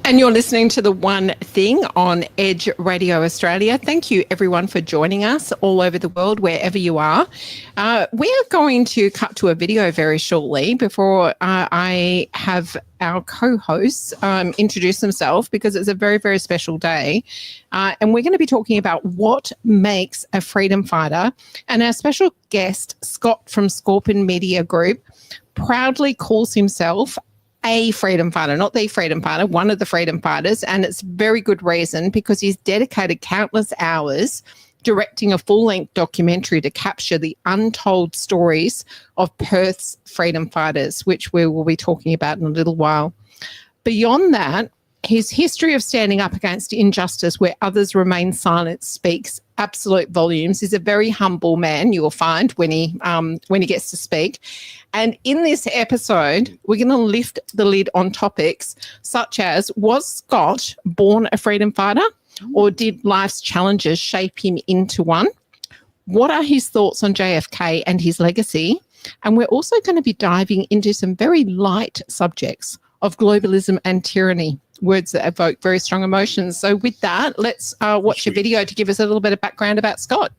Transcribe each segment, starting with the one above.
And you're listening to The One Thing on Edge Radio Australia. Thank you, everyone, for joining us all over the world, wherever you are. We're going to cut to a video very shortly before I have our co-hosts introduce themselves, because it's a very, very special day. And we're going to be talking about what makes a freedom fighter. And our special guest, Scott from Scorpion Media Group, proudly calls himself a freedom fighter, not the freedom fighter, one of the freedom fighters. And it's very good reason, because he's dedicated countless hours directing a full-length documentary to capture the untold stories of Perth's freedom fighters, which we will be talking about in a little while. Beyond that, his history of standing up against injustice where others remain silent speaks absolute volumes. He's a very humble man, you will find, when he gets to speak. And in this episode, we're going to lift the lid on topics such as, was Scott born a freedom fighter, or did life's challenges shape him into one? What are his thoughts on JFK and his legacy? And we're also going to be diving into some very light subjects of globalism and tyranny, words that evoke very strong emotions. So with that, let's watch a video to give us a little bit of background about Scott.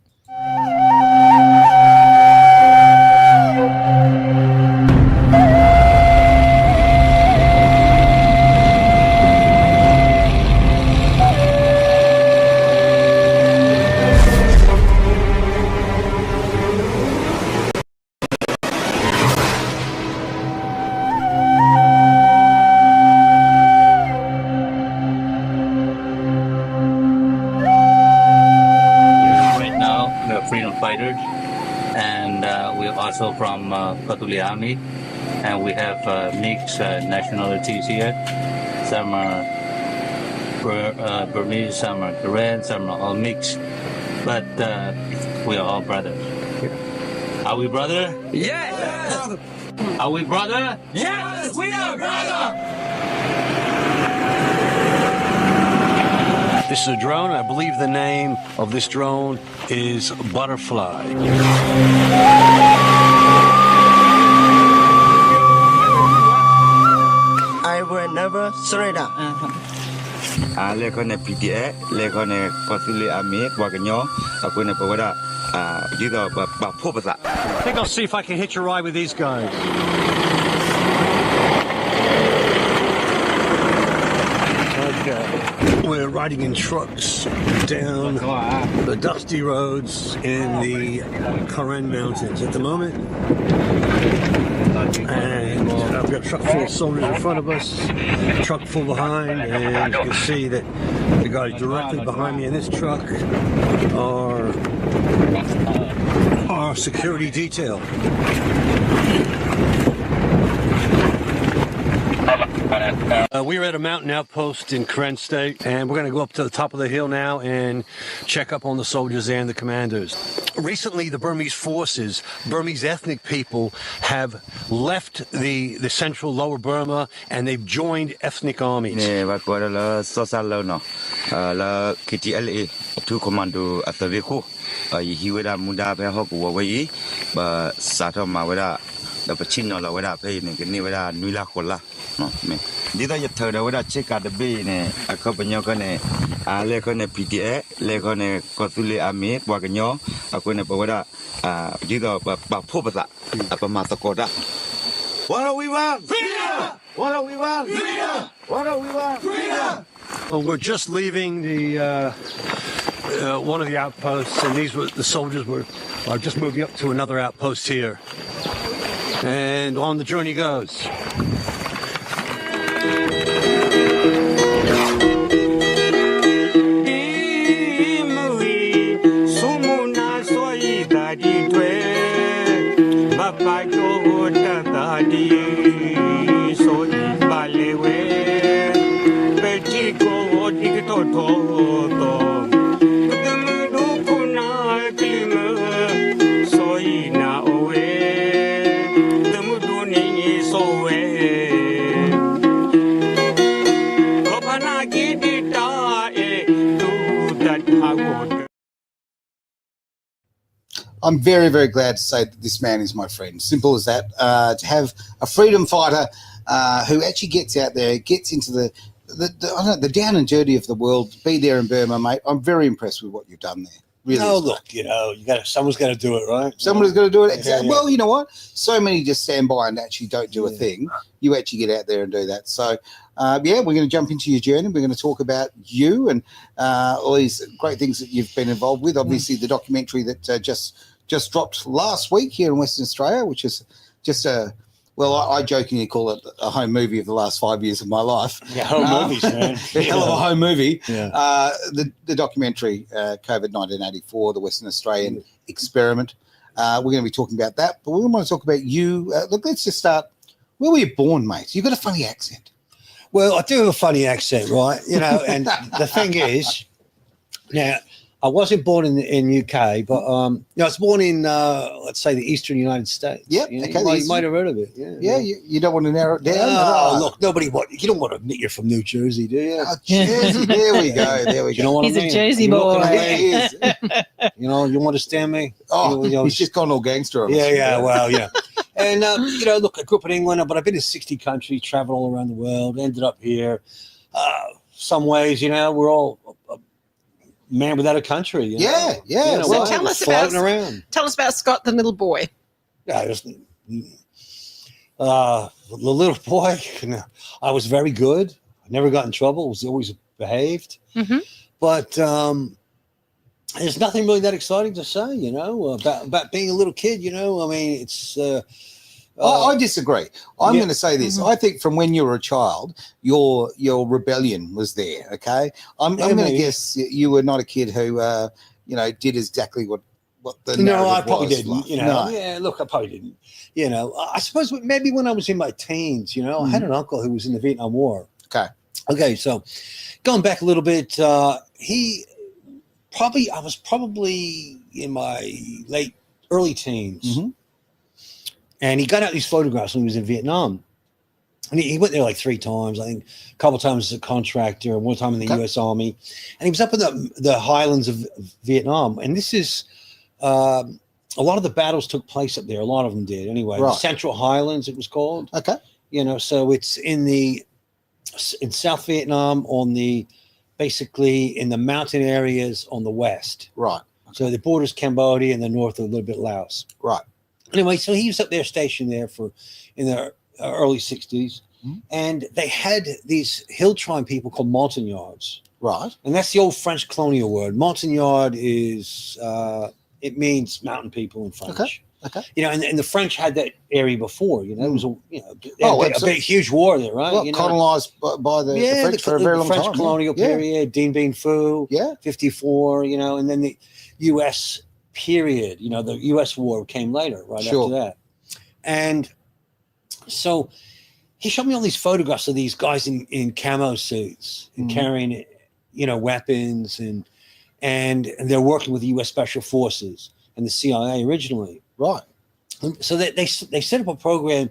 Fighters, and we're also from Patuli Army, and we have mixed nationalities here. Some are Burmese, some are Korean, some are all mixed, but we are all brothers. Are we brother? Yes! Are we brother? Yes, we are brother! This is a drone. I believe the name of this drone is Butterfly. I will never surrender. Lekone PTA, lekone Patuli Army, Waganyo, Akuna Pawada, Dido Bapopasa. I think I'll see if I can hitch a ride with these guys. We're riding in trucks down the dusty roads in the 𝐶𝐸 Mountains at the moment. And I've got a truck full of soldiers in front of us, a truck full behind, and you can see that the guys directly behind me in this truck are our security detail. We're at a mountain outpost in 𝐶𝐸 State, and we're going to go up to the top of the hill now and check up on the soldiers and the commanders. Recently, the Burmese forces, Burmese ethnic people, have left the central lower Burma, and they've joined ethnic armies. Dida yatara wada check out the bay ne akopanyo kone lekone PTA lekone Patuli Army Waganyo akone pawada dido bapopasa apamasakoda. What do we want? Freedom! What do we want? Freedom! What do we want? Freedom! Well, we're just leaving the one of the outposts, and these were the soldiers are just moving up to another outpost here, and on the journey goes. I'm very, very glad to say that this man is my friend. Simple as that. To have a freedom fighter who actually gets out there, gets into I don't know, the down and dirty of the world. Be there in Burma, mate. I'm very impressed with what you've done there. Really. No, look, someone's got to do it, right? Someone's got to do it. Yeah. Well, you know what? So many just stand by and actually don't do a thing. You actually get out there and do that. So, we're going to jump into your journey. We're going to talk about you and all these great things that you've been involved with. Obviously, the documentary that just dropped last week here in Western Australia, which is just I jokingly call it a home movie of the last 5 years of my life. Yeah, home movies, man. A hell of a home movie. Yeah. The documentary, COVID 1984, the Western Australian experiment. We're going to be talking about that, but we want to talk about you. Look, let's just start. Where were you born, mate? You've got a funny accent. Well, I do have a funny accent, right? And the thing is, now, I wasn't born in UK, but I was born in let's say the eastern United States. Yeah, you okay, might have heard of it. Yeah. You don't want to narrow it down. Look, you don't want to admit you're from New Jersey, do you? Oh, Jersey, there we go. You know what He's I mean? a Jersey boy. He is. You understand me? Oh, he's just gone all gangster on us. Yeah, well, yeah. And look, I grew up in England, but I've been in 60 countries, traveled all around the world, ended up here. Some ways, we're all man without a country. Yeah. So tell us about Scott, the little boy. Yeah, the little boy. I was very good. I never got in trouble. Was always behaved. Mm-hmm. But there's nothing really that exciting to say, about being a little kid. I mean, it's. I disagree. I'm going to say this. Mm-hmm. I think from when you were a child, your rebellion was there. Okay, I'm going to guess you were not a kid who, did exactly what the narrative no, I probably was. didn't. No. Yeah, look, I probably didn't. I suppose maybe when I was in my teens, I had an uncle who was in the Vietnam War. Okay, so going back a little bit, I was probably in my early teens. Mm-hmm. And he got out these photographs when he was in Vietnam. And he went there like 3 times, I think a couple of times as a contractor and one time in the U.S. Army. And he was up in the highlands of Vietnam. And this is a lot of the battles took place up there. A lot of them did anyway. Right. The Central Highlands, it was called. Okay. So it's in South Vietnam basically in the mountain areas on the west. Right. Okay. So the border's Cambodia and the north a little bit Laos. Right. Anyway, so he was up there stationed there in the early 60s. Mm-hmm. And they had these hill tribe people called Montagnards. Right. And that's the old French colonial word. Montagnard is, it means mountain people in French. Okay. And the French had that area before, it was a big, huge war there, right? Well, colonized by the French for a very long time. The French colonial period, Dien Bien Phu, 54, and then the U.S. period, the U.S. war came later, right after that. And so he showed me all these photographs of these guys in camo suits and carrying, weapons and they're working with the U.S. Special Forces and the CIA originally. Right. And so they set up a program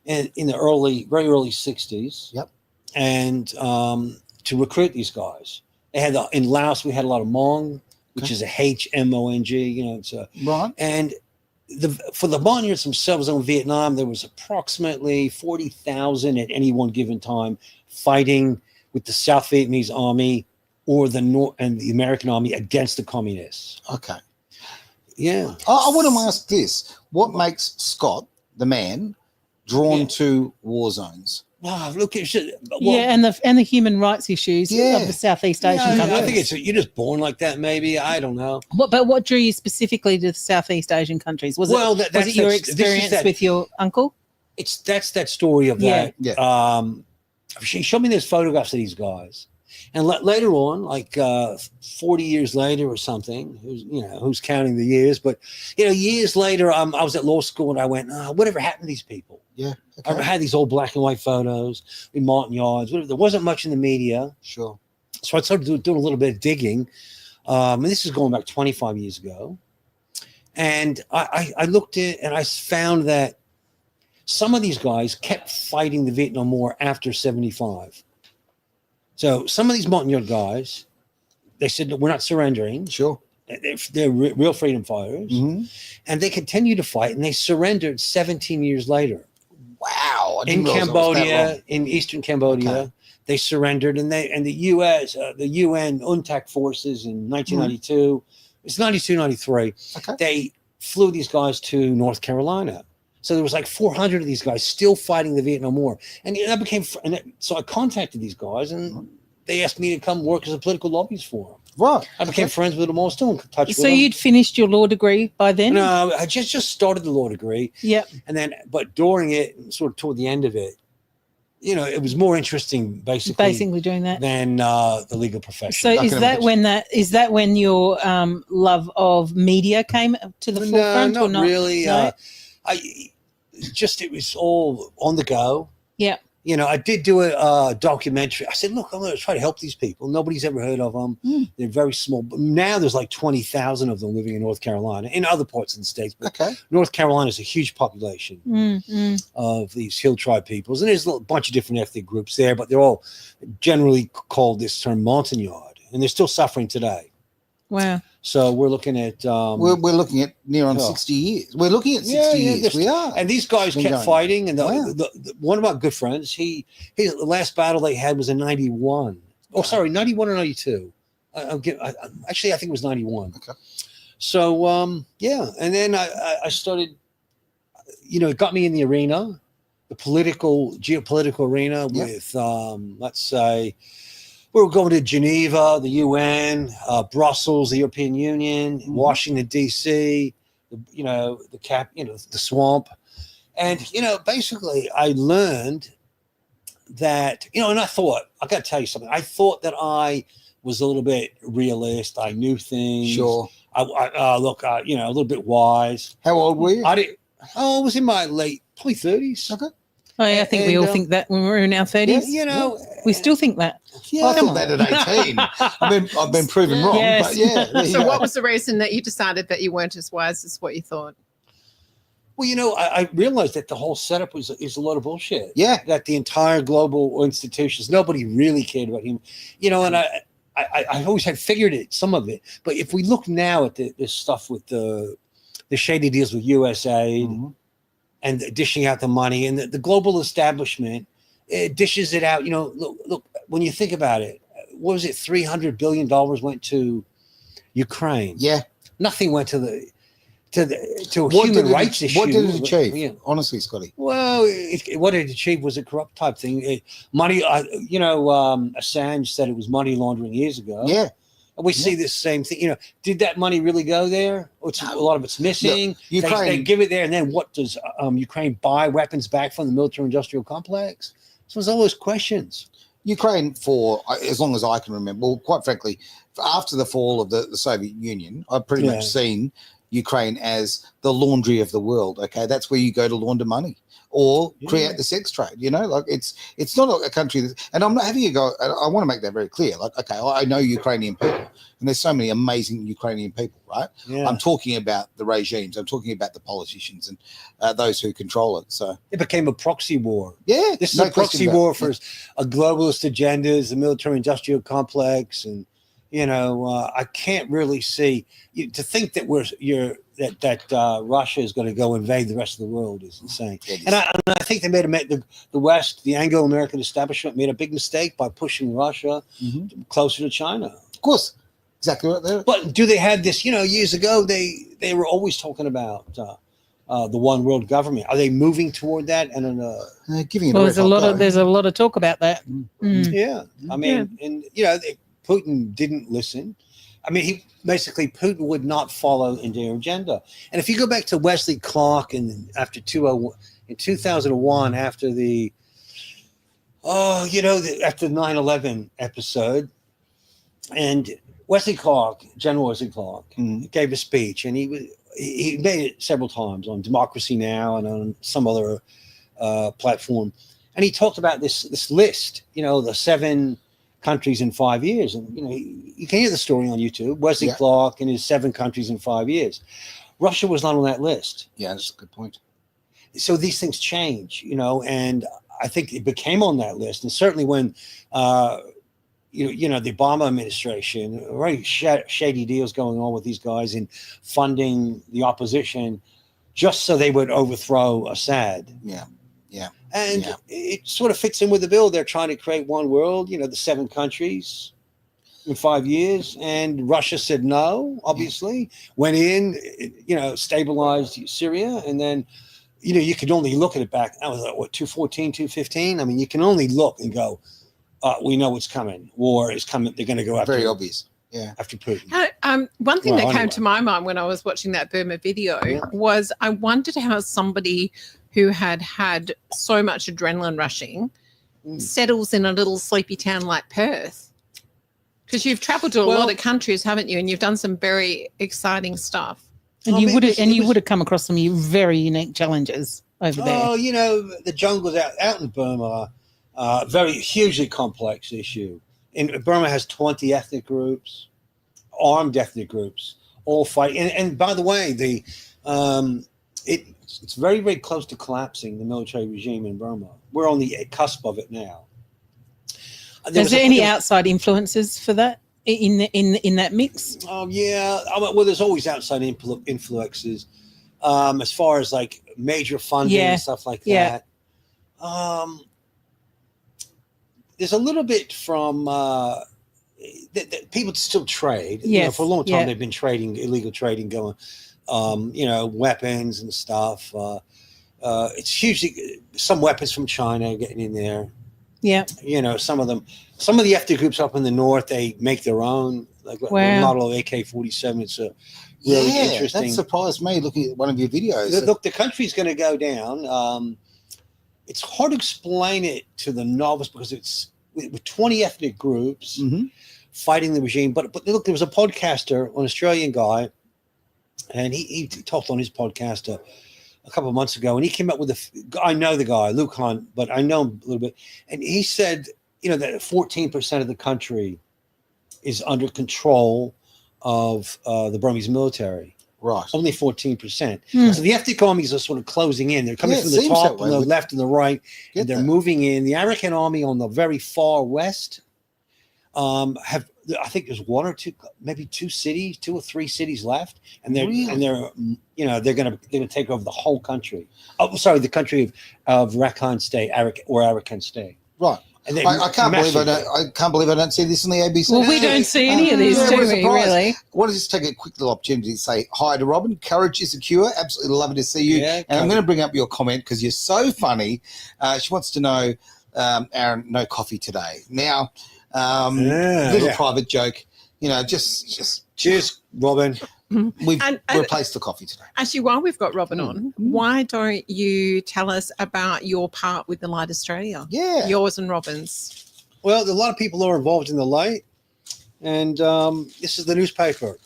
in the very early 60s. Yep. And to recruit these guys. They had in Laos, we had a lot of Hmong, which is a HMONG, it's a right. And for the Montagnards themselves in Vietnam, there was approximately 40,000 at any one given time fighting with the South Vietnamese army or the North and the American army against the communists. Okay. Yeah. I want to ask this: what makes Scott, the man, drawn to war zones? Wow, look, and the human rights issues of the Southeast Asian countries. I think you're just born like that, maybe. I don't know. But what drew you specifically to the Southeast Asian countries? Was it your experience with your uncle? That's that story of that. Yeah. She showed me those photographs of these guys, and later on, like 40 years later or something. Who's counting the years? But years later, I was at law school and I went, whatever happened to these people? Yeah. Okay. I had these old black and white photos in Montagnards. There wasn't much in the media. Sure. So I started doing a little bit of digging. And this is going back 25 years ago. And I looked at and I found that some of these guys kept fighting the Vietnam War after 75. So some of these Montagnard guys, they said, we're not surrendering. Sure. They're real freedom fighters. Mm-hmm. And they continued to fight and they surrendered 17 years later. Wow. I In didn't realize it was that long. Cambodia, in eastern Cambodia, Okay. they surrendered, and the U.S., the UN UNTAC forces in 1992, it's 92, 93, Okay. they flew these guys to North Carolina. So there was like 400 of these guys still fighting the Vietnam War. And so I contacted these guys, and they asked me to come work as a political lobbyist for them. Right. I became friends with them all, still in touch with them. So you'd finished your law degree by then? No, I just started the law degree. Yep. And then, but during it, sort of toward the end of it, you know, it was more interesting basically doing that than the legal profession. So is that when your love of media came to the forefront? No, or not really. No? It was all on the go. Yeah. You know, I did do a documentary. I said, look, I'm going to try to help these people. Nobody's ever heard of them. They're very small. But now there's like 20,000 of them living in North Carolina, in other parts of the states. But North Carolina is a huge population of these hill tribe peoples. And there's a bunch of different ethnic groups there, but they're all generally called this term Montagnard. And they're still suffering today. Wow. So we're looking at we're looking at near on 60 years. We're looking at 60 years. We are. And these guys kept fighting. And one of my good friends, the last battle they had was in 91. Oh, sorry, 91 or 92. Actually, I think it was 91. Okay. So and then I started. You know, it got me in the arena, the geopolitical arena with let's say. We were going to Geneva, the UN, Brussels, the European Union, Washington, D.C., the swamp. And, you know, basically I learned that, you know, and I got to tell you something. I thought that I was a little bit realist. I knew things. Sure. A little bit wise. How old were you? I was in my probably 30s. Okay. Oh, yeah, I think we all think that when we're in our 30s. You know, we still think that. Yeah, I thought that at 18. I've been proven wrong. Yes. But yeah. So what was the reason that you decided that you weren't as wise as what you thought? Well, you know, I realized that the whole setup is a lot of bullshit. Yeah. That the entire global institutions, nobody really cared about him. You know, and I always had figured it, some of it. But if we look now at this stuff with the shady deals with USAID and dishing out the money, and the global establishment, it dishes it out. You know, look, when you think about it, what was it? $300 billion went to Ukraine. Yeah. Nothing went to human rights issue. What did it achieve? Yeah. Honestly, Scotty. Well, what it achieved was a corrupt type thing. Assange said it was money laundering years ago. Yeah. And we see this same thing. You know, did that money really go there? A lot of it's missing. Look, Ukraine, they give it there, and then what does Ukraine buy weapons back from the military-industrial complex? So there's all those questions. Ukraine, for as long as I can remember, well, quite frankly, after the fall of the Soviet Union, I've pretty much seen Ukraine as the laundry of the world. Okay, that's where you go to launder money or create the sex trade. You know, like it's not a country that, and I'm not having you go. I want to make that very clear. Like, okay, I know Ukrainian people, and there's so many amazing Ukrainian people, right? Yeah. I'm talking about the regimes. I'm talking about the politicians and those who control it. So it became a proxy war. Yeah, this is a proxy war for a globalist agendas, the military-industrial complex, and you know, I can't really see to think that Russia is going to go invade the rest of the world is insane. And I think they the West, the Anglo-American establishment, made a big mistake by pushing Russia closer to China. Of course, exactly what they're. But do they have this? You know, years ago they were always talking about the one world government. Are they moving toward that? And giving it. Well, there's a lot of talk about that. Yeah, I mean, and you know. Putin didn't listen. I mean, Putin would not follow in their agenda. And if you go back to Wesley Clark in 2001, after after the 9/11 episode, and General Wesley Clark, gave a speech, and he made it several times on Democracy Now! And on some other platform, and he talked about this list, you know, the 7 countries in 5 years. And, you know, you can hear the story on YouTube. Wesley Clark and his 7 countries in 5 years. Russia was not on that list. Yeah, that's a good point. So these things change, you know, and I think it became on that list. And certainly when, the Obama administration, very shady deals going on with these guys in funding the opposition just so they would overthrow Assad. Yeah. Yeah. And it sort of fits in with the bill. They're trying to create one world, the 7 countries in 5 years. And Russia said no, obviously. Went in, stabilized Syria. And then, you could only look at it back. That was, 214, 215? I mean, you can only look and go, we know what's coming. War is coming. They're going to go after. Very obvious. Yeah. After Putin. One thing that came to my mind when I was watching that Burma video was I wondered how somebody who had so much adrenaline rushing settles in a little sleepy town like Perth. Because you've traveled to a lot of countries, haven't you? And you've done some very exciting stuff. And you would have come across some very unique challenges over there. Oh, the jungles out in Burma, very hugely complex issue. Burma has 20 ethnic groups, armed ethnic groups, all fighting. And by the way, it's very, very close to collapsing, the military regime in Burma. We're on the cusp of it now. Is there any outside influences for that in that mix? Oh, yeah. Well, there's always outside influences as far as like major funding and stuff like that. There's a little bit from people still trade. Yes. For a long time, they've been trading, illegal trading going, weapons and stuff. It's hugely some weapons from China getting in there. Yeah. Some of the ethnic groups up in the north, they make their own, like the model of _AK-47. It's a really interesting. That surprised me looking at one of your videos. Look, the country's going to go down. It's hard to explain it to the novice because it's with 20 ethnic groups fighting the regime. But look, there was a podcaster, an Australian guy, and he talked on his podcast a couple of months ago, and he came up with I know the guy, Luke Hunt, but I know him a little bit, and he said, that 14% of the country is under control of the Burmese military. Right. Only 14%. So the ethnic armies are sort of closing in. They're coming from the top and the left and the right, and they're moving in. The Arakan army on the very far west I think there's 1 or 2, maybe 2 or 3 cities left, and they're going to take over the whole country. Oh, sorry, the country of Rakhine State, Arakan State. Right. And I can't believe I don't see this on the ABC. Well, we don't see any of these, do we? Really? I want to just take a quick little opportunity to say hi to Robin. Courage is a cure. Absolutely lovely to see you. Yeah, and I'm going to bring up your comment because you're so funny. She wants to know, Aaron, no coffee today. Now, little private joke. Just cheers, Robin. We've replaced the coffee today. Actually, while we've got Robin on, why don't you tell us about your part with the Light Australia? Yeah. Yours and Robin's. Well, a lot of people are involved in the Light, and this is the newspaper.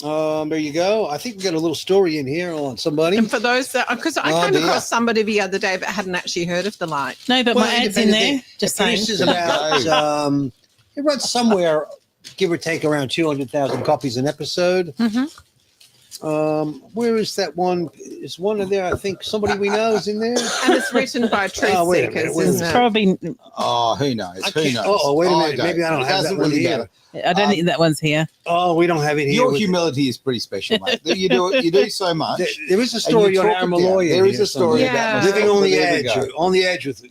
There you go. I think we got a little story in here on somebody. And for those that, because I came across somebody the other day but hadn't actually heard of the Light. No, but my ad's in there. Just saying. This is about, it runs somewhere, give or take around 200,000 copies an episode. Where is that one? Is one of there? I think somebody we know is in there. And it's written by Truth Seekers, isn't it? Probably. Oh, who knows? Who knows? Oh, wait a minute. Maybe I don't have that one here. I don't think that one's here. Oh, we don't have it here. Your humility is pretty special, mate. You do so much. There is a story on Aaron Malloy. There is a story about living on the edge. On the edge with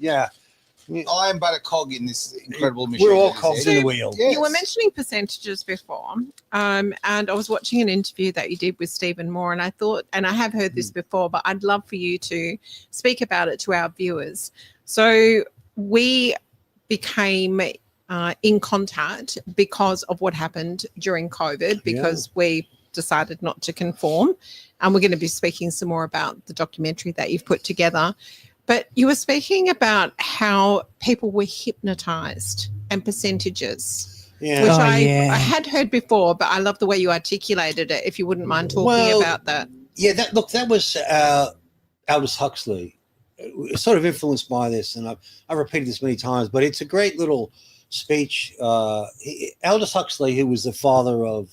I am but a cog in this incredible machine. We're all cogs in the wheel. Yes. You were mentioning percentages before, and I was watching an interview that you did with Stephen Moore, and I thought, and I have heard this before, but I'd love for you to speak about it to our viewers. So we became in contact because of what happened during COVID, because we decided not to conform, and we're going to be speaking some more about the documentary that you've put together. But you were speaking about how people were hypnotized and percentages, which I had heard before, but I love the way you articulated it, if you wouldn't mind talking about that. Yeah, that was Aldous Huxley. It's sort of influenced by this, and I've repeated this many times, but it's a great little speech. Aldous Huxley, who was the father of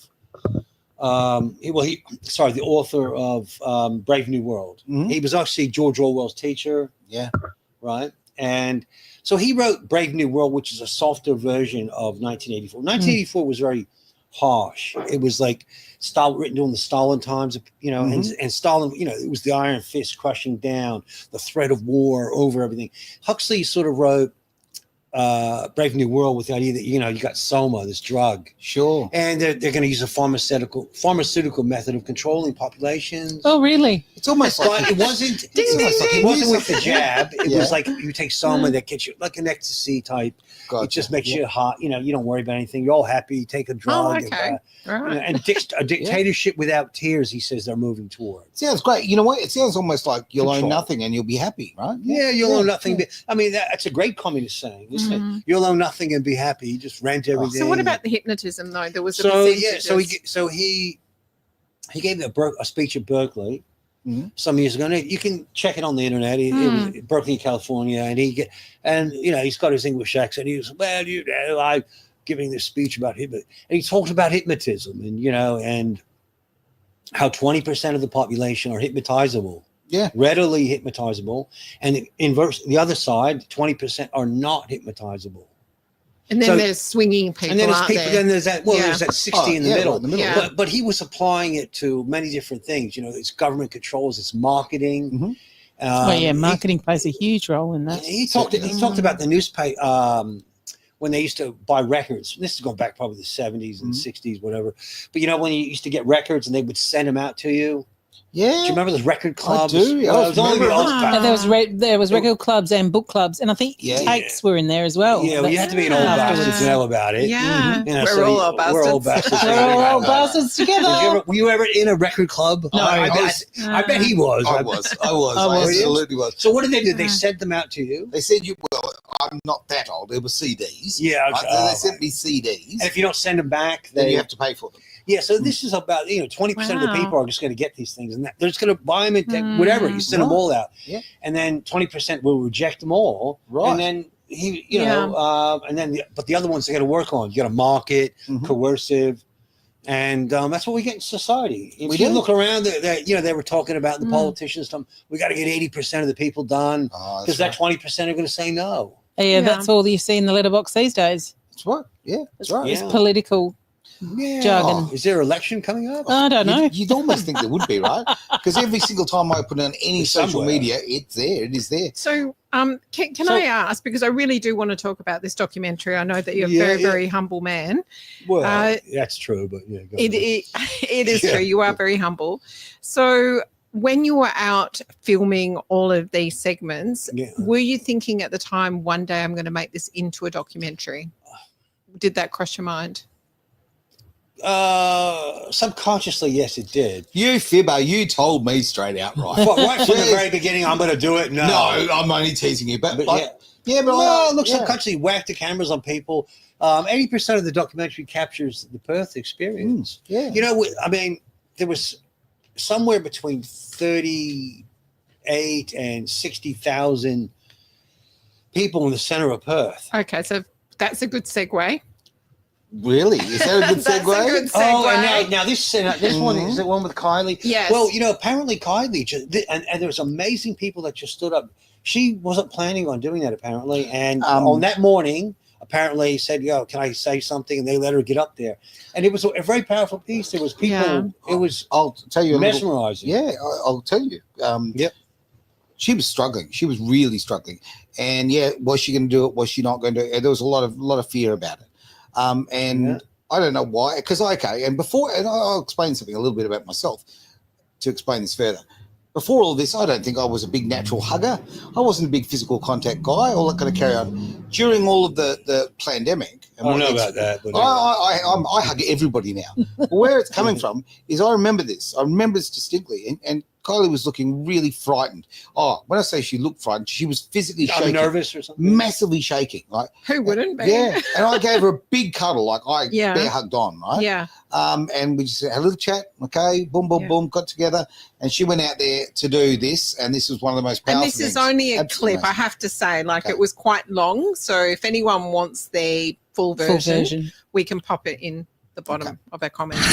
the author of Brave New World. He was actually George Orwell's teacher. Yeah. Right. And so he wrote Brave New World, which is a softer version of 1984. 1984 was very harsh. It was like written during the Stalin times, you know, and Stalin, you know, it was the iron fist crushing down, the threat of war over everything. Huxley sort of wrote Brave New World with the idea that, you know, you got soma, this drug. Sure. And they're going to use a pharmaceutical method of controlling populations. Oh, really? It's almost like But it wasn't. It wasn't with the jab. It was like you take soma that gets you like an ecstasy type. Gotcha. It just makes you hot. You know, you don't worry about anything. You're all happy. You take a drug. Okay. Right. And a dictatorship without tears, he says they're moving towards. sounds great. You know what? It sounds almost like you'll own Control. nothing and you'll be happy, right? Yeah, you'll own nothing. I mean, that's a great communist saying, isn't it? You'll own nothing and be happy. You just rent everything. So what about the hypnotism though? There was a so he gave a speech at Berkeley some years ago. And you can check it on the internet. It was Berkeley, California, and you know, he's got his English accent. He was, well, you know, I'm giving this speech about hypnotism, and he talks about hypnotism, and you know, and how 20% of the population are hypnotizable. Yeah. Readily hypnotizable, and the other side, 20% are not hypnotizable. And then there's swinging people. And then there's people. Then there's that. Well, there's that 60 in the middle. Yeah. But he was applying it to many different things. You know, it's government controls, it's marketing. Marketing plays a huge role in that. He talked about the newspaper when they used to buy records. This is going back probably the 70s and 60s, whatever. But you know, when you used to get records and they would send them out to you. Yeah. Do you remember those record clubs? I do. There was record clubs and book clubs, and I think tapes were in there as well. Yeah, well, you had to be an old bastard to know about it. Yeah, You know, we're all old bastards. We're all bastards. We're all old bastards together. Were you ever in a record club? No, I bet he was. I was. I absolutely was. So what did they do? They sent them out to you? They said I'm not that old. It was CDs. Yeah. Okay. Right? They sent me CDs. And if you don't send them back, then you have to pay for them. Yeah, so this is about 20% of the people are just going to get these things, and they're just going to buy them and take whatever. You send them all out, and then 20% will reject them all, right? And then but the other ones they got to work on. You got to market, coercive, and that's what we get in society. If you look around, they were talking about the politicians. We got to get 80% of the people done because that 20% are going to say no. Yeah, that's all you see in the letterbox these days. That's right. Yeah, that's right. It's political. Jargon. Is there an election coming up? I don't know. You'd almost think there would be, right? Because every single time I put on any social media, it's there. It is there. So, can I ask, because I really do want to talk about this documentary. I know that you're a very, very humble man. Well, that's true, but it is true. You are very humble. So, when you were out filming all of these segments, were you thinking at the time, one day I'm going to make this into a documentary? Did that cross your mind? Subconsciously, yes, it did. You fibber, you told me straight out, right? Right from the very beginning, I'm going to do it. No, I'm only teasing you, but subconsciously whack the cameras on people. 80% of the documentary captures the Perth experience. You know, I mean, there was somewhere between 38 and 60,000 people in the center of Perth. Okay, so that's a good segue. Really? Is that a good segue? That's a good segue. Oh, and now this one is the one with Kylie. Yes. Well, apparently Kylie and there's amazing people that just stood up. She wasn't planning on doing that apparently, and on that morning, apparently said, "Yo, can I say something?" And they let her get up there, and it was a very powerful piece. There was people. Yeah. It was. I'll tell you, mesmerizing. I'll tell you. She was struggling. She was really struggling, and was she going to do it? Was she not going to? There was a lot of fear about it. I don't know why, because and I'll explain something a little bit about myself to explain this further. Before all this, I don't think I was a big natural hugger. I wasn't a big physical contact guy. All that kind of carry on during all of the pandemic. I don't know about that. But I hug everybody now. But where it's coming from is I remember this. I remember this distinctly, and Kylie was looking really frightened. Oh, when I say she looked frightened, she was physically shaking. Nervous or something? Massively shaking. Like, who wouldn't be? Yeah. And I gave her a big cuddle, like I bear hugged on, right? Yeah. And we just had a little chat, okay, boom, boom, boom, got together. And she went out there to do this, and this was one of the most powerful things. And this is things. only a clip, I have to say. It was quite long. So if anyone wants the full version, we can pop it in the bottom of our comments.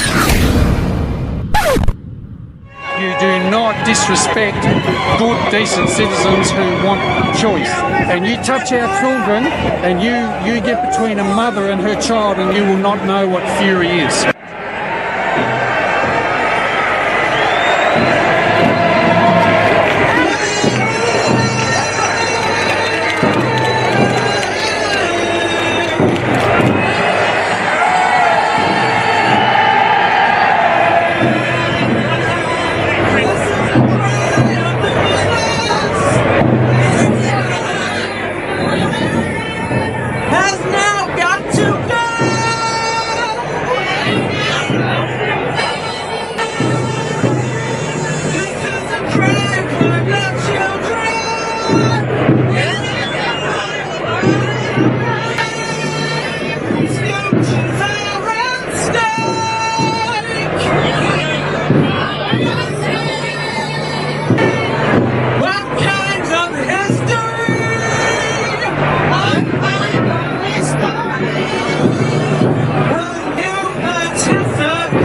You do not disrespect good, decent citizens who want choice. And you touch our children and you get between a mother and her child and you will not know what fury is. Has now got to go. This is a crime for the children. Scooters are at stake. What kinds of history? What kind of history? Will you participate?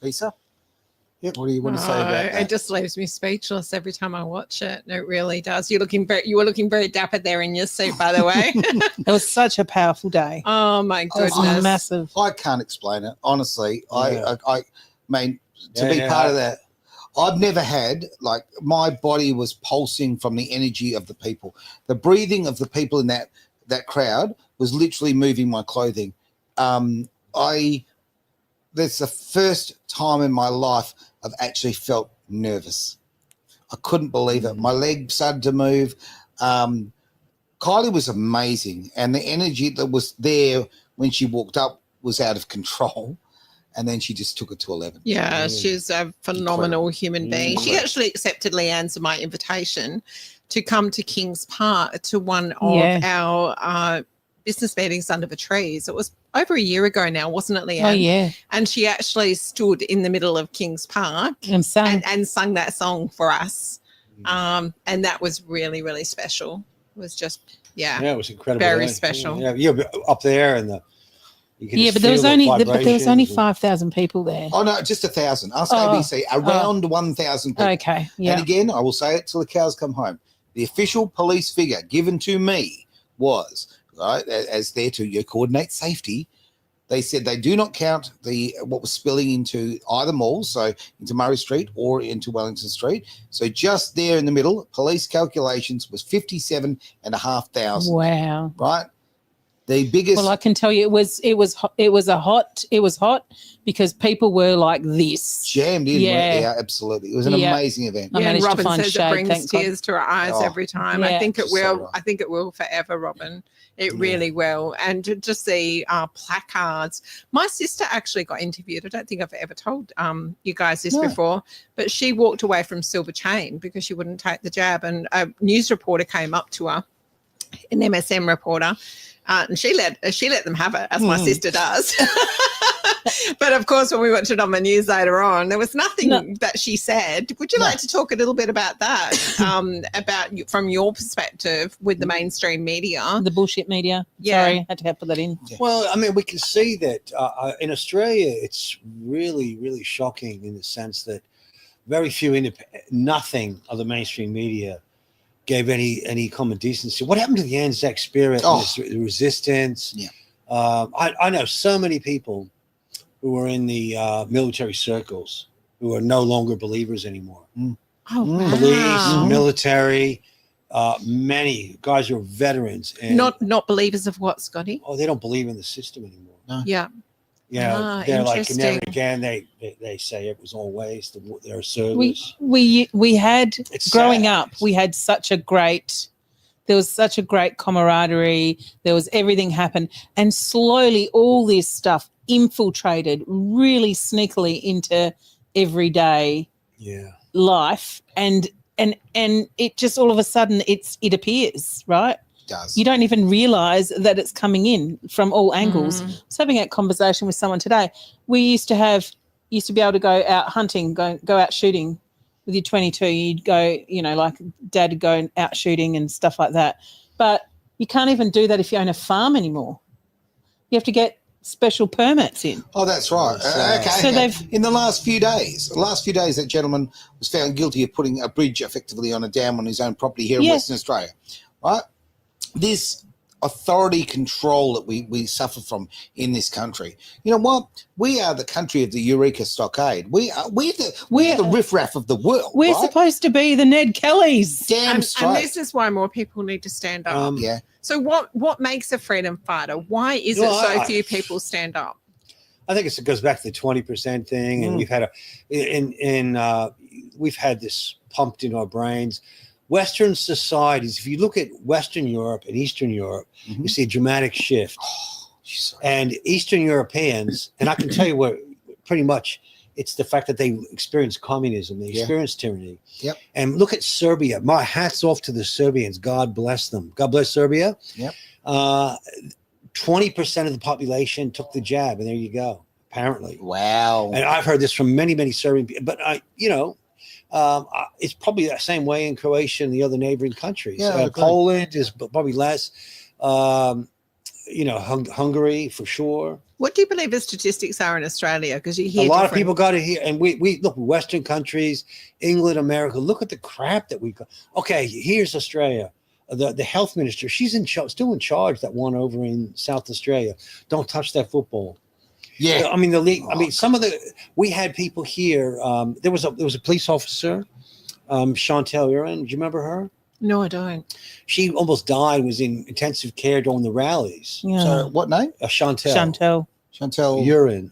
Lisa, what do you want to say about that? It just leaves me speechless every time I watch it. It really does. You were looking very dapper there in your suit, by the way. It was such a powerful day. Oh my goodness. Massive. I can't explain it, honestly. I mean, to be part of that, I've never had, like, my body was pulsing from the energy of the people. The breathing of the people in that crowd was literally moving my clothing. That's the first time in my life I've actually felt nervous. I couldn't believe it. My leg started to move. Kylie was amazing, and the energy that was there when she walked up was out of control, and then she just took it to 11. Yeah, she's a phenomenal human being. She actually accepted Leanne's and my invitation to come to Kings Park to one of our business meetings under the trees. It was over a year ago now, wasn't it, Leanne? Oh, yeah. And she actually stood in the middle of Kings Park and sung that song for us. And that was really, really special. It was just, it was incredible. Very special. Yeah, up there and but there was only 5,000 people there. Oh no, just 1,000. Ask ABC. Around 1,000 people. Okay. Yeah. And again, I will say it till the cows come home. The official police figure given to me was, right, as there to coordinate safety. They said they do not count what was spilling into either mall, so into Murray Street or into Wellington Street. So just there in the middle, police calculations was 57,500. Wow. Right. The biggest. Well, I can tell you, it was hot because people were like this, jammed in. Yeah, absolutely. It was an amazing event. Yeah, and Robin says it brings tears to our eyes every time. I think it will. So I think it will forever, Robin. It really will. And to just see placards. My sister actually got interviewed. I don't think I've ever told you guys this before, but she walked away from Silver Chain because she wouldn't take the jab. And a news reporter came up to her, an MSM reporter, and she let them have it, as my sister does. But of course, when we watched it on the news later on, there was nothing that she said. Would you like to talk a little bit about that, from your perspective with the mainstream media? The bullshit media. Yeah. Sorry, I had to put that in. Well, I mean, we can see that in Australia, it's really, really shocking in the sense that very few, nothing of the mainstream media gave any common decency. What happened to the Anzac spirit, the resistance? Yeah. I know so many people who were in the military circles who are no longer believers anymore. Oh, wow. Police, military, many guys who are veterans. And not believers of what, Scotty? Oh, they don't believe in the system anymore. No. Yeah. Yeah, they're like, and then again, they say it was all waste. Their service. We had It's growing sad. up. We had such a great. There was such a great camaraderie. There was everything happened. And slowly all this stuff infiltrated really sneakily into everyday life. And it just all of a sudden it appears, right? Does. You don't even realise that it's coming in from all angles. I was having a conversation with someone today. We used to be able to go out hunting, go out shooting with your 22. You'd go, like Dad would go out shooting and stuff like that. But you can't even do that if you own a farm anymore. You have to get special permits in. Oh, that's right. Okay. So they've in the last few days, that gentleman was found guilty of putting a bridge effectively on a dam on his own property here in Western Australia, right? This authority control that we suffer from in this country. You know what? We are the country of the Eureka Stockade. We're the riffraff of the world. We're right? supposed to be the Ned Kellys. Damn straight. And this is why more people need to stand up. Yeah. So what makes a freedom fighter? Why is it so few people stand up? I think it goes back to the 20% thing, and we've had we've had this pumped in our brains. Western societies, if you look at Western Europe and Eastern Europe, you see a dramatic shift. And Eastern Europeans, and I can tell you what, pretty much it's the fact that they experienced communism, they experienced tyranny. Yep. And look at Serbia. My hat's off to the Serbians. God bless them. God bless Serbia. Yep. 20% of the population took the jab, and there you go, apparently. Wow. And I've heard this from many, many Serbian people, but it's probably the same way in Croatia and the other neighboring countries. Poland is probably less. Hungary for sure. What do you believe the statistics are in Australia? Because you hear a lot of people got to hear, and we look Western countries, England, America. Look at the crap that we got. Okay, here's Australia. The health minister, she's still in charge. That one over in South Australia. Don't touch that football. Yeah, I mean the league. We had people here. There was a police officer, Chantel Urin. Do you remember her? No, I don't. She almost died. Was in intensive care during the rallies. Yeah. So what name? Chantel Urin.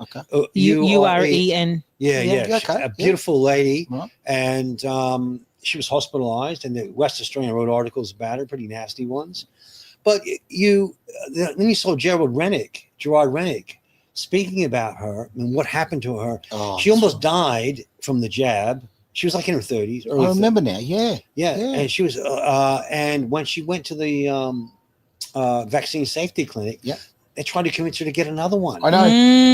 Okay. Uren. Yeah. Okay. A beautiful lady, right. And she was hospitalized. And the West Australian wrote articles about her, pretty nasty ones. But then you saw Gerard Rennick speaking about her and what happened to her. Oh, she almost died from the jab. She was like in her 30s. I remember now. Yeah. And she was, and when she went to the vaccine safety clinic, they tried to convince her to get another one. I know.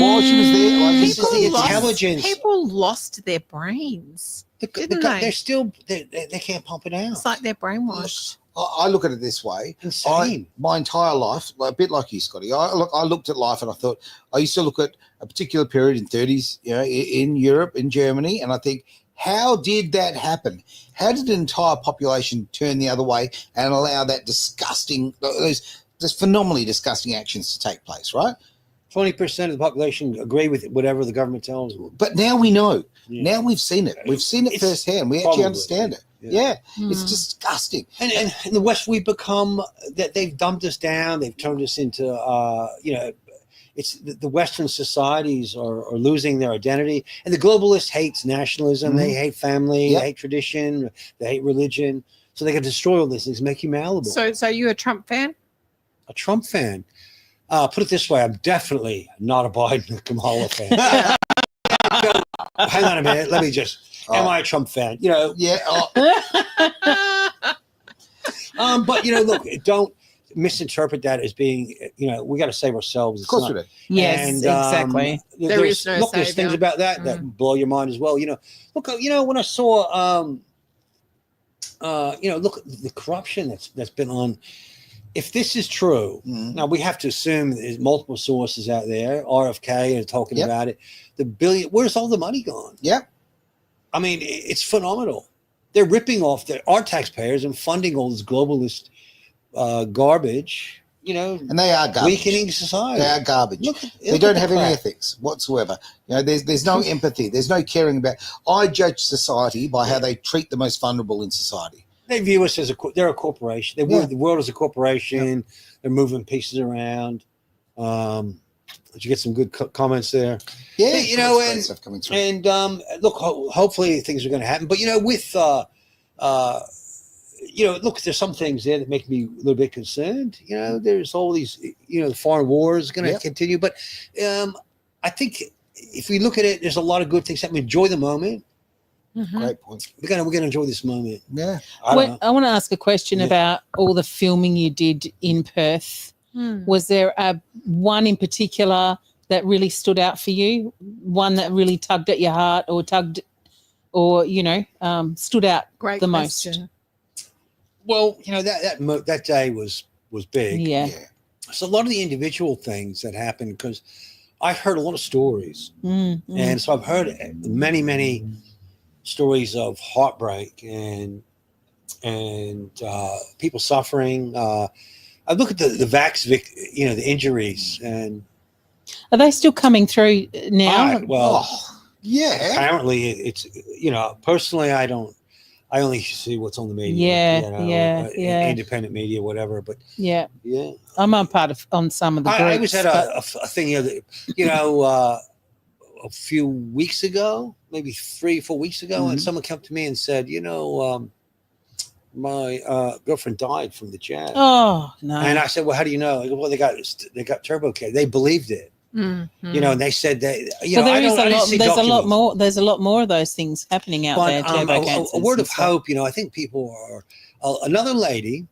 While she was there, like, this is the intelligence. People lost their brains. Didn't they? They're still, they can't pump it out. It's like they're brainwashed. I look at it this way. Insane. My entire life, a bit like you, Scotty. I looked at life and I thought, I used to look at a particular period in 30s, in Europe, in Germany, and I think, how did that happen? How did an entire population turn the other way and allow that those phenomenally disgusting actions to take place, right? 20% of the population agree with whatever the government tells them. But now we know. Yeah. Now we've seen it. We've seen it firsthand. We actually understand it. Yeah. It's disgusting. And in the West, we've become that they've dumbed us down. They've turned us into, it's the Western societies are losing their identity. And the globalist hates nationalism. They hate family. They hate tradition. They hate religion. So they can destroy all these things, make you malleable. So you a Trump fan? A Trump fan? Put it this way, I'm definitely not a Biden or Kamala fan. Hang on a minute. Let me just. Am I a Trump fan? Yeah. But look, don't misinterpret that as being. We got to save ourselves. Of course we do. Yes, and, exactly. There's things about that blow your mind as well. Look, when I saw, look at the corruption that's been on. If this is true, now we have to assume there's multiple sources out there. RFK are talking about it. The billion, where's all the money gone? Yep. I mean, it's phenomenal. They're ripping off our taxpayers and funding all this globalist garbage. And they are garbage. Weakening society. They are garbage. They don't have any ethics whatsoever. There's no empathy. There's no caring about. I judge society by how they treat the most vulnerable in society. They view us as they're a corporation. They view the world as a corporation. They're moving pieces around. Did you get some good comments there? Yeah, and look, hopefully things are going to happen. But with look, there's some things there that make me a little bit concerned. There's all these, the foreign wars going to continue. But I think if we look at it, there's a lot of good things happening. Enjoy the moment. Great point. We're gonna enjoy this moment. Yeah. I don't know. I want to ask a question about all the filming you did in Perth. Was there one in particular that really stood out for you? One that really tugged at your heart or stood out the most? Well, that day was big. Yeah. So a lot of the individual things that happened, because I heard a lot of stories, and so I've heard many stories of heartbreak and people suffering. I look at the the injuries, and are they still coming through now? Yeah. Apparently, it's personally, I only see what's on the media. Independent media, whatever. But yeah, I'm on some of the groups. I was at a thing a few weeks ago, maybe 3-4 weeks ago, and someone came to me and said, my girlfriend died from the jab. Oh no! And I said, well, how do you know? I go, well, they got TurboCare. They believed it. And they said that. There's a lot more. There's a lot more of those things happening out there. A word of hope. I think people are. Another lady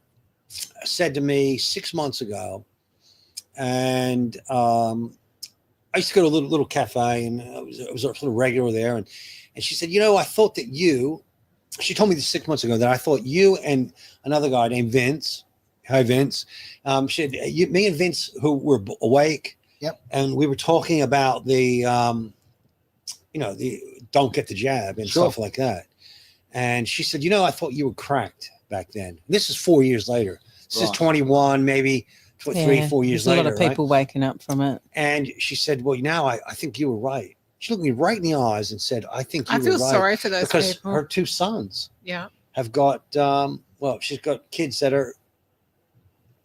said to me 6 months ago, and I used to go to a little cafe, and I was sort of regular there, and she said, I thought that you. She told me this 6 months ago that I thought you and another guy named Vince. Hi, Vince. Me and Vince, who were awake. Yep. And we were talking about the don't get the jab and stuff like that. And she said, I thought you were cracked back then. This is 4 years later. This is 21, maybe 4 years later. There's a lot of people waking up from it. And she said, well, now I think you were right. She looked me right in the eyes and said, I think you were right. I feel sorry for those because people. Her 2 sons have got, she's got kids that are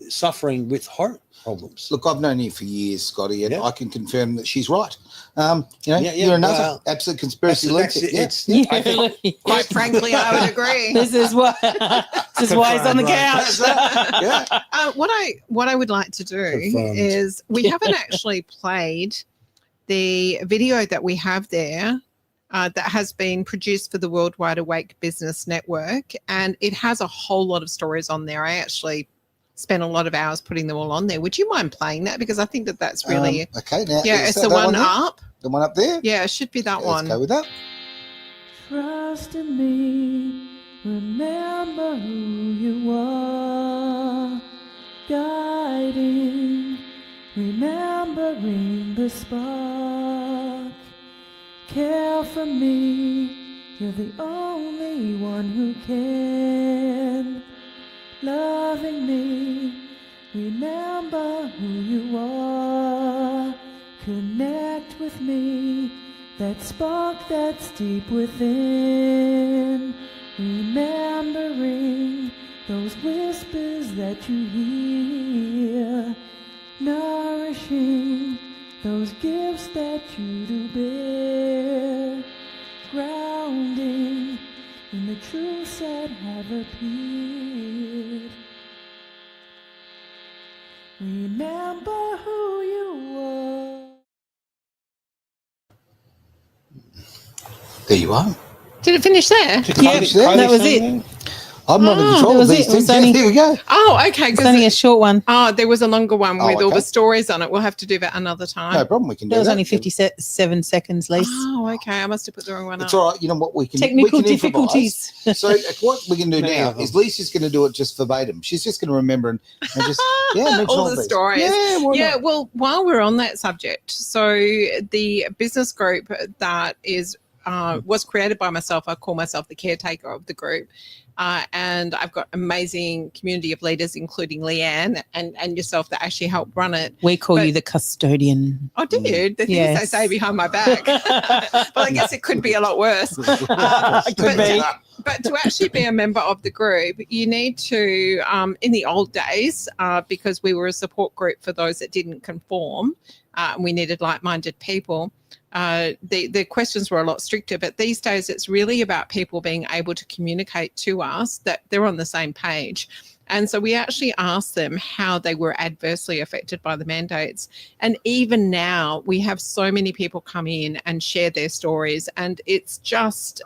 suffering with heart problems. Look, I've known you for years, Scotty, and I can confirm that she's right. You're another absolute conspiracy link. Quite frankly, I would agree. This is why he's on the couch. What I would like to do is we haven't actually played the video that we have there that has been produced for the Worldwide Awake Business Network, and it has a whole lot of stories on there. I actually spent a lot of hours putting them all on there. Would you mind playing that? Because I think that's really okay. Now, it's the one up. The one up there? Yeah, it should be that one. Let's go with that. Trust in me, remember who you are, guiding, remembering the spark. Care for me, you're the only one who can. Loving me, remember who you are. Connect with me, that spark that's deep within. Remembering those whispers that you hear. Nourishing those gifts that you do bear. Grounding in the truths that have appeared. Remember who you are. There you are. Did it finish there? That was it. I'm not in control of these things. Here we go. Oh, okay. It's only a short one. Oh, there was a longer one with all the stories on it. We'll have to do that another time. No problem. We can do that. That was only 57 seconds, Lisa. Oh, okay. I must have put the wrong one up. It's all right. You know what? We can Technical we can difficulties. So what we can do now is Lisa's going to do it just verbatim. She's just going to remember and just mention all the stories. Yeah. Well, while we're on that subject, so the business group that is was created by myself. I call myself the caretaker of the group. And I've got amazing community of leaders, including Leanne and yourself, that actually help run it. We call you the custodian. Oh, do you? The things they say behind my back. Well, I guess it could be a lot worse. But to actually be a member of the group, you need to, in the old days, because we were a support group for those that didn't conform, we needed like-minded people. the questions were a lot stricter, but these days it's really about people being able to communicate to us that they're on the same page. And so we actually asked them how they were adversely affected by the mandates. And even now we have so many people come in and share their stories, and it just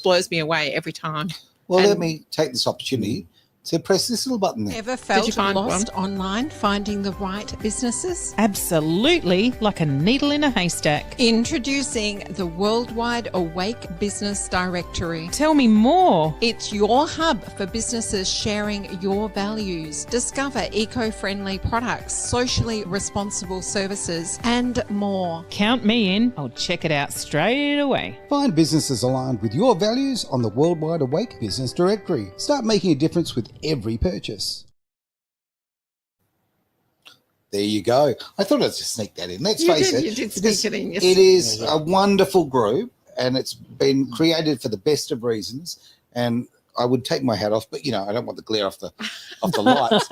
blows me away every time. Well, let me take this opportunity to press this little button there. Ever felt lost online finding the right businesses? Absolutely, like a needle in a haystack. Introducing the Worldwide Awake Business Directory. Tell me more. It's your hub for businesses sharing your values. Discover eco-friendly products, socially responsible services, and more. Count me in. I'll check it out straight away. Find businesses aligned with your values on the Worldwide Awake Business Directory. Start making a difference with every purchase. There you go. I thought I'd just sneak that in. Let's face it. You did sneak it in. Yes. It is a wonderful group, and it's been created for the best of reasons. And I would take my hat off, but I don't want the glare off the lights.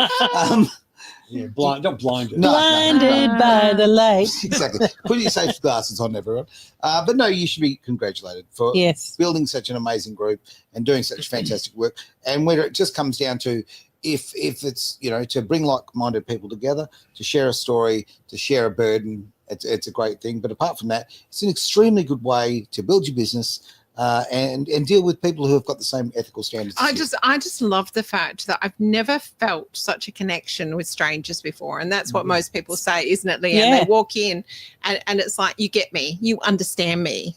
Don't blind it. Blinded by the light. Exactly. Put your safety glasses on, everyone. But no, you should be congratulated for building such an amazing group and doing such fantastic work. And whether it just comes down to if it's, to bring like-minded people together, to share a story, to share a burden, it's a great thing. But apart from that, it's an extremely good way to build your business and deal with people who have got the same ethical standards. I just love the fact that I've never felt such a connection with strangers before, and that's what most people say, isn't it, Leanne? Yeah. They walk in and it's like, you get me, you understand me,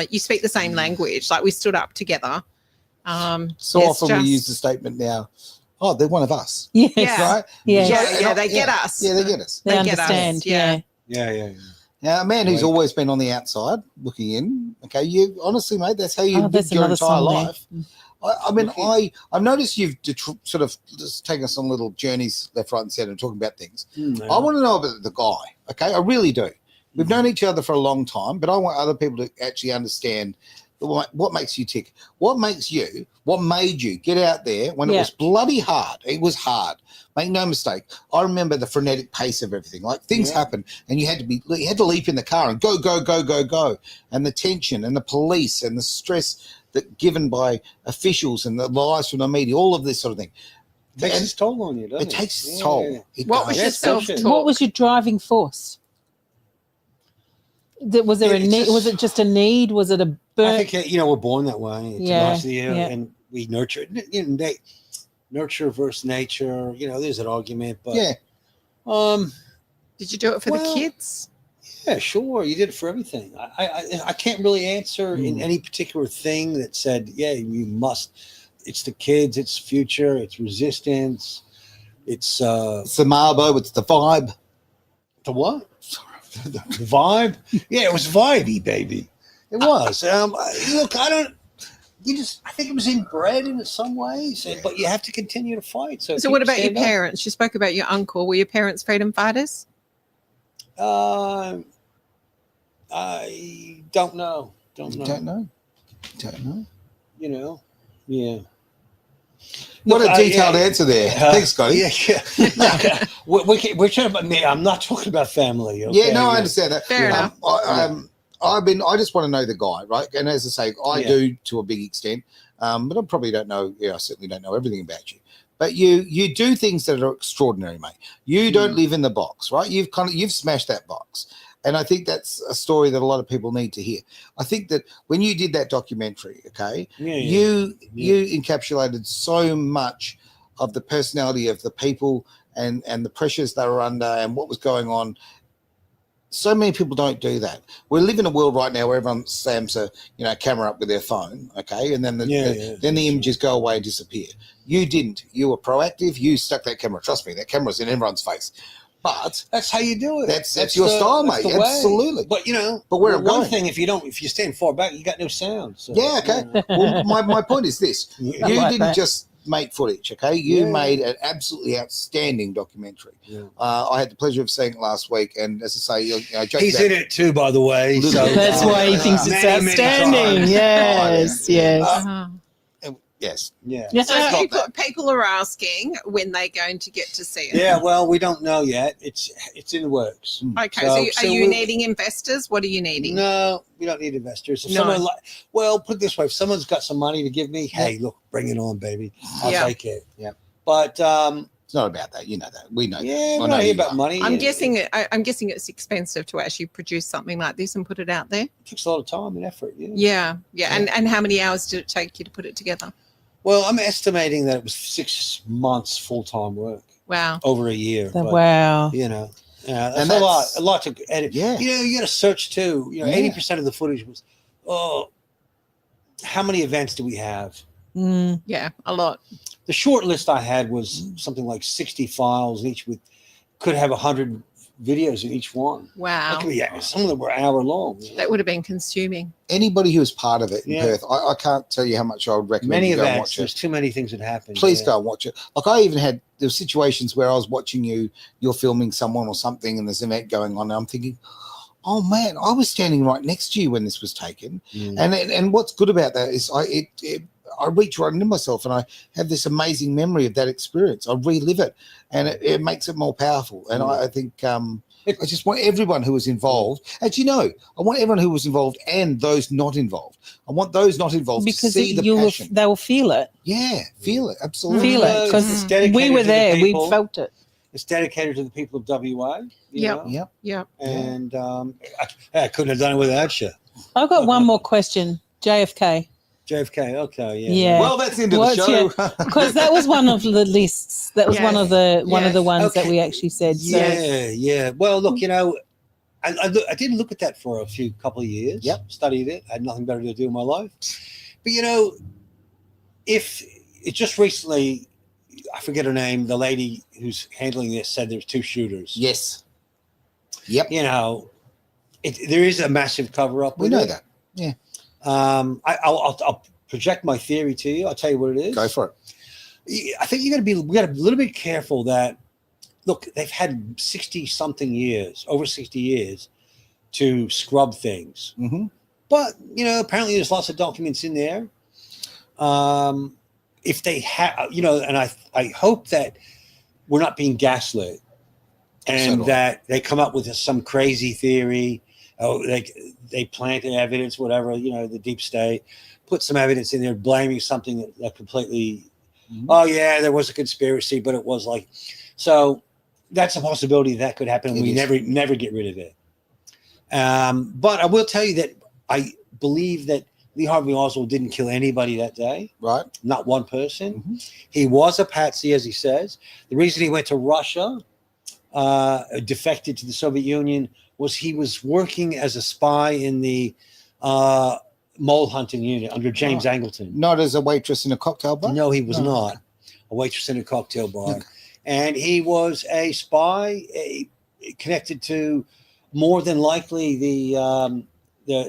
you speak the same language, like we stood up together. So often we use the statement now, oh, they're one of us. Yes. Right? Yeah, they get us. Yeah, they get us. They understand. Yeah. Now, a man who's always been on the outside looking in, okay, you honestly, mate, that's how you lived your entire life. I've noticed you've sort of just taken us on little journeys left, right, and centre and talking about things. I want to know about the guy, okay? I really do. We've known each other for a long time, but I want other people to actually understand what makes you tick. What made you get out there when it was bloody hard? It was hard. Make no mistake. I remember the frenetic pace of everything. Like things happen, and you had to leap in the car and go, and the tension and the police and the stress that given by officials and the lies from the media, all of this sort of thing. It takes its toll on you, doesn't it? It takes its toll. What was your self-talk? What was your driving force? Was there a need? Was it just a need? Was it a burn? I think we're born that way. And we nurture it. Nurture versus nature. There's an argument, but did you do it for the kids? Yeah, sure. You did it for everything. I can't really answer in any particular thing that said, you must. It's the kids. It's future. It's resistance. It's the Marbo. It's the vibe. The what? The vibe? Yeah, it was vibey, baby. It was. Look, I think it was inbred in some ways, but you have to continue to fight. So what about your parents? You spoke about your uncle. Were your parents freedom fighters? I don't know. Don't know. Yeah. What a detailed answer there. Thanks, Scotty. Yeah. We're talking about me. I'm not talking about family. Okay? Yeah, no, I understand that. Fair enough. I just want to know the guy, right? And as I say, I do to a big extent, but I probably don't know. I certainly don't know everything about you. But you do things that are extraordinary, mate. You don't live in the box, right? You've smashed that box. And I think that's a story that a lot of people need to hear. I think that when you did that documentary, okay, you encapsulated so much of the personality of the people and the pressures they were under and what was going on. So many people don't do that. We live in a world right now where everyone slams a camera up with their phone, okay, and then then the images go away and disappear. You didn't. You were proactive. You stuck that camera. Trust me, that camera's in everyone's face. But that's how you do it. That's your style, mate. Absolutely. But where I'm one going. thing, if you stand far back, you got no sound. So, okay. Well, my point is this: you didn't just make footage, okay? You made an absolutely outstanding documentary. I had the pleasure of seeing it last week, and as I say, he's in it too, by the way. So that's why he thinks it's outstanding. Yes. Yes. Yeah. So people are asking when they're going to get to see it. Yeah, well, we don't know yet. It's in the works. Okay, so are you needing investors? What are you needing? No, we don't need investors. If No. someone put it this way: if someone's got some money to give me, hey, look, bring it on, baby. I'll take it. Yeah. But it's not about that. You know that. We know. Yeah, that. we're not here about money. I'm guessing it's expensive to actually produce something like this and put it out there. It takes a lot of time and effort. Yeah. Yeah. And how many hours did it take you to put it together? Well, I'm estimating that it was 6 months full-time work. Wow. Over a year. Wow. You know, that's a lot to edit. Yeah. You know, you got to search too. You know, 80% of the footage was, how many events do we have? Yeah, a lot. The short list I had was something like 60 files, each could have 100 videos in each one. Wow. Some of them were hour long. That would have been consuming. Anybody who was part of it in Perth, I can't tell you how much I would recommend Many you go and events. watch There's it. too many things that happen. Please go and watch it. Like I even there were situations where I was watching you're filming someone or something and there's an event going on and I'm thinking, oh man, I was standing right next to you when this was taken. And what's good about that is I reach right into myself and I have this amazing memory of that experience. I relive it and it makes it more powerful. And I think I just want everyone who was involved, as you know, I want everyone who was involved and those not involved. I want those not involved to see the passion. They will feel it. Yeah, feel it. Absolutely. Feel it because we were there. We felt it. It's dedicated to the people of WA. Yep. And I couldn't have done it without you. I've got one more question. JFK. JFK, okay, yeah. Well, that's the end of the show. Because that was one of the lists. That was one of the ones that we actually said. So. Yeah. Well, look, you know, I did look at that for a couple of years. Yep. Studied it. I had nothing better to do in my life. But you know, if it just recently, I forget her name, the lady who's handling this said there's 2 shooters. Yes. Yep. You know, there is a massive cover up. We know that. Yeah. I'll project my theory to you. I'll tell you what it is. Go for it. I think we got to be a little bit careful that, look, they've had 60-something years, over 60 years, to scrub things. Mm-hmm. But, you know, apparently there's lots of documents in there. If they have, you know, and I hope that we're not being gaslit and that they come up with some crazy theory. Oh, they planted evidence, whatever, you know, the deep state, put some evidence in there, blaming something that completely, oh, yeah, there was a conspiracy, but it was like, so that's a possibility that could happen. And we never get rid of it. But I will tell you that I believe that Lee Harvey Oswald didn't kill anybody that day. Right. Not one person. He was a patsy, as he says. The reason he went to Russia, defected to the Soviet Union, was he was working as a spy in the mole hunting unit under James Angleton. Not as a waitress in a cocktail bar? No, he was not a waitress in a cocktail bar. Okay. And he was a spy connected to more than likely the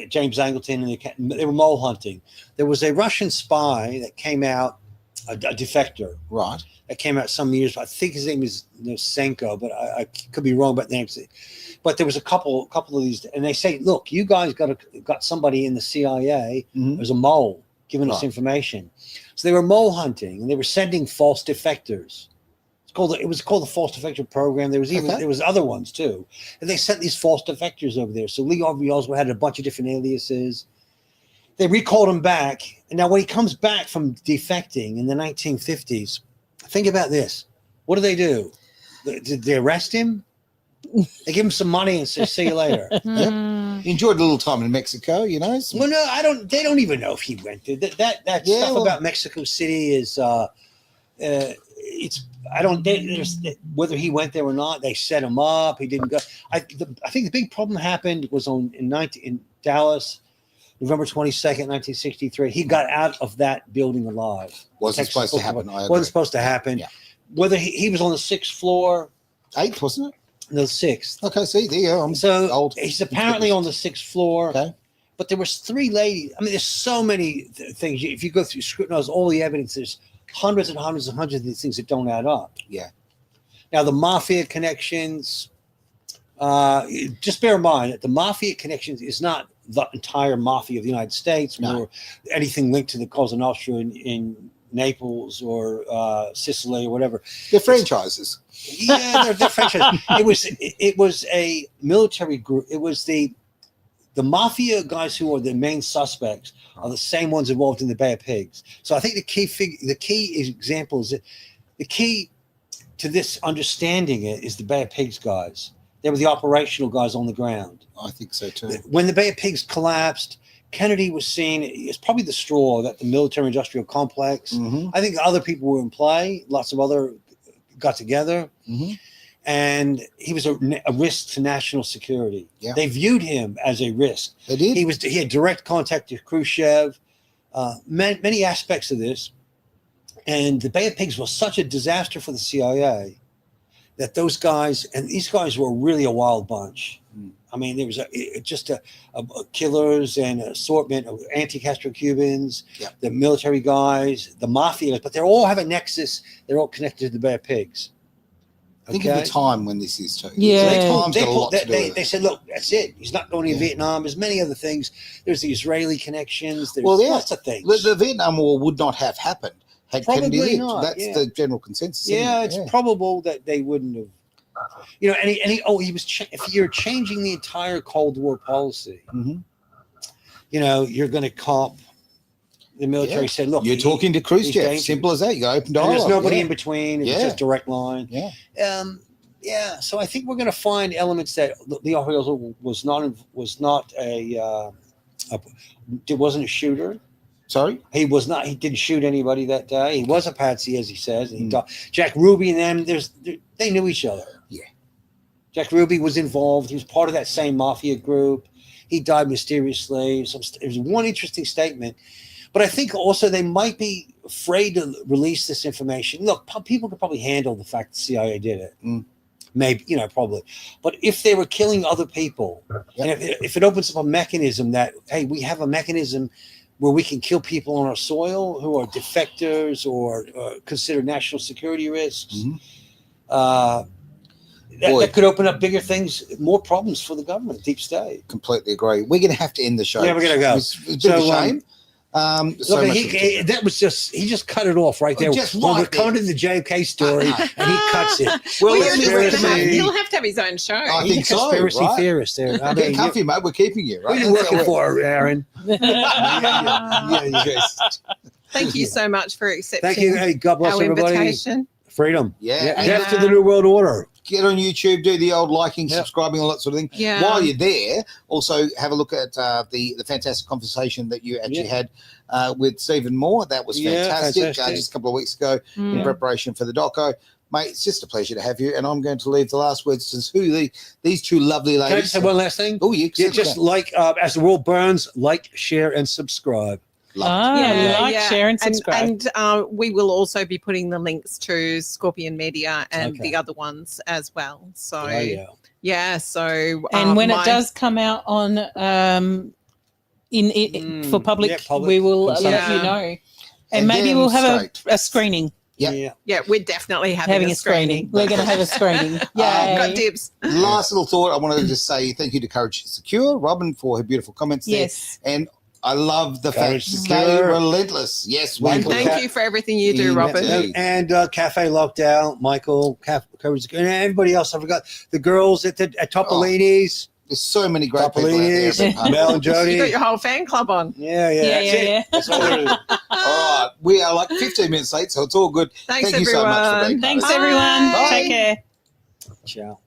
James Angleton, and they were mole hunting. There was a Russian spy that came out, a defector. Right. That came out some years. I think his name is Senko, but I could be wrong about names. But there was a couple of these, and they say, "Look, you guys got somebody in the CIA as a mole giving us information." So they were mole hunting, and they were sending false defectors. It was called the false defector program. There was other ones too, and they sent these false defectors over there. So Lee Harvey Oswald had a bunch of different aliases. They recalled him back, and now when he comes back from defecting in the 1950s, think about this: what do? Did they arrest him? They give him some money and say, "See you later." He enjoyed a little time in Mexico, you know. Well, no, they don't even know if he went there. That stuff about Mexico City is whether he went there or not. They set him up. He didn't go. I think the big problem happened was in Dallas, November 22nd, 1963. He got out of that building alive. Wasn't supposed to happen. Wasn't supposed to happen. Yeah. Whether he was on the 6th floor, 8th, wasn't it? No, 6th. Okay, see, there you go. I'm so old. He's apparently on the 6th floor. Okay. But there was 3 ladies. I mean, there's so many things. If you go through, scrutinize all the evidence, there's hundreds and hundreds and hundreds of these things that don't add up. Yeah. Now, the mafia connections, just bear in mind that the mafia connections is not the entire mafia of the United States or anything linked to the Cosa Nostra in Naples or Sicily or whatever. They're franchises. Yeah, they're franchises. It was a military group. It was the mafia guys who are the main suspects are the same ones involved in the Bay of Pigs. So I think the key example is that the key to this understanding it is the Bay of Pigs guys. They were the operational guys on the ground. I think so too. When the Bay of Pigs collapsed, Kennedy was seen as probably the straw that the military-industrial complex. I think other people were in play. Lots of other got together. And he was a risk to national security. Yeah. They viewed him as a risk. They did. He had direct contact to Khrushchev, many aspects of this. And the Bay of Pigs was such a disaster for the CIA that those guys, and these guys were really a wild bunch. I mean, there was just a killers and an assortment of anti-Castro Cubans, the military guys, the mafia, but they all have a nexus. They're all connected to the Bay of Pigs. Think of the time when this is too. Yeah. They said, look, that's it. He's not going to Vietnam. There's many other things. There's the Israeli connections. There's lots of things. The Vietnam War would not have happened had Kennedy lived. Not, that's the general consensus. Yeah, it's probable that they wouldn't have. You know, he was. If you're changing the entire Cold War policy, you know, you're going to cop. The military said, look, you're talking to Khrushchev. Simple as that. You go open dialogue. There's nobody in between. It's just direct line. Yeah. So I think we're going to find elements that Leo Hillel was not wasn't a shooter. Sorry? He was not. He didn't shoot anybody that day. He was a patsy, as he says. And Jack Ruby and them, they knew each other. Yeah. Jack Ruby was involved. He was part of that same mafia group. He died mysteriously. There was one interesting statement. But I think also they might be afraid to release this information. Look, people could probably handle the fact the CIA did it. Maybe, you know, probably. But if they were killing other people, and if it opens up a mechanism that, hey, we have a mechanism where we can kill people on our soil who are defectors or considered national security risks, that could open up bigger things, more problems for the government, deep state. Completely agree. We're going to have to end the show. Yeah, we're going to go. It's a bit of a shame. That was he just cut it off right there. We're coming to the JFK story, and he cuts it. Well, he'll have to have his own show. I think so. Conspiracy theorist there. Get comfy, mate. We're keeping you, right? What are you working for, Aaron? Thank you so much for accepting. Thank you. Hey, God bless our everybody. Invitation. Freedom. Yeah. Death to the New World Order. Get on YouTube, do the old liking, subscribing, all that sort of thing. Yeah. While you're there, also have a look at the fantastic conversation that you actually had with Stephen Moore. That was fantastic. Just a couple of weeks ago in preparation for the doco. Mate, it's just a pleasure to have you, and I'm going to leave the last words to these two lovely ladies. Can I just say one last thing? Oh, yeah. Just like, as the world burns, like, share, and subscribe. Share, and subscribe. And we will also be putting the links to Scorpion Media and the other ones as well. So, and when it does come out on for public, we will let you know. And maybe we'll have a screening. Yeah, we're definitely having a screening. We're going to have a screening. Yeah, got dibs. Last little thought. I want to just say thank you to Courage Secure, Robin, for her beautiful comments there. Yes. And I love the fact stay relentless. Yes, and thank you for everything you do, Robin. And Cafe Lockdown, Michael, Courage Secure, and everybody else. I forgot the girls at Topolini's. There's so many great people out there. Mel and Jody. You got your whole fan club on. Yeah. That's all it is. All right. We are like 15 minutes late, so it's all good. Thanks, Thank you so much for being Thanks, everyone. Bye. Take care. Ciao.